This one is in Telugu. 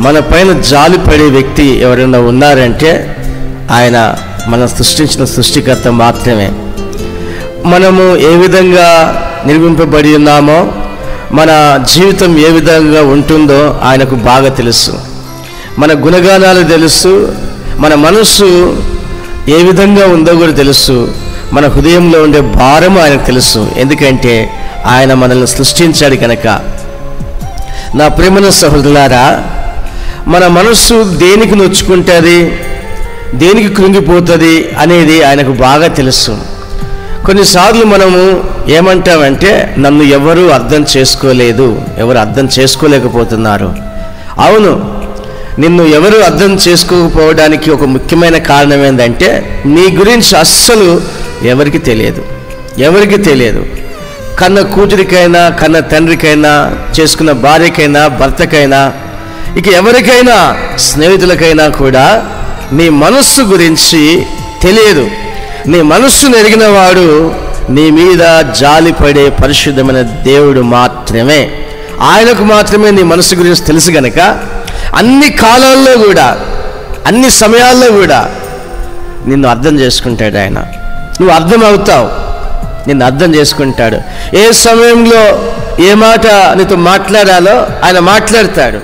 మన పైన జాలిపడే వ్యక్తి ఎవరైనా ఉన్నారంటే ఆయన మనం సృష్టించిన సృష్టికర్త మాత్రమే. మనము ఏ విధంగా నిర్మింపబడి ఉన్నామో, మన జీవితం ఏ విధంగా ఉంటుందో ఆయనకు బాగా తెలుసు. మన గుణగానాలు తెలుసు, మన మనస్సు ఏ విధంగా ఉందో కూడా తెలుసు, మన హృదయంలో ఉండే భారము ఆయనకు తెలుసు. ఎందుకంటే ఆయన మనల్ని సృష్టించాడు కనుక. నా ప్రేమన సహోదరులారా, మన మనస్సు దేనికి నొచ్చుకుంటుంది, దేనికి కృంగిపోతుంది అనేది ఆయనకు బాగా తెలుసు. కొన్నిసార్లు మనము ఏమంటామంటే, నన్ను ఎవరు అర్థం చేసుకోలేదు, ఎవరు అర్థం చేసుకోలేకపోతున్నారు. అవును, నిన్ను ఎవరు అర్థం చేసుకోకపోవడానికి ఒక ముఖ్యమైన కారణం ఏంటంటే, నీ గురించి అస్సలు ఎవరికి తెలియదు. కన్న కూతురికైనా, కన్న తండ్రికైనా, చేసుకున్న భార్యకైనా, భర్తకైనా, ఇక ఎవరికైనా, స్నేహితులకైనా కూడా నీ మనస్సు గురించి తెలియదు. నీ మనస్సును ఎరిగిన వాడు నీ మీద జాలిపడే పరిశుద్ధమైన దేవుడు మాత్రమే. ఆయనకు మాత్రమే నీ మనస్సు గురించి తెలుసు గనక అన్ని కాలాల్లో కూడా, అన్ని సమయాల్లో కూడా నిన్ను అర్థం చేసుకుంటాడు ఆయన. నువ్వు అర్థం అవుతావు, నిన్ను అర్థం చేసుకుంటాడు. ఏ సమయంలో ఏ మాట నీతో మాట్లాడాలో ఆయన మాట్లాడతాడు.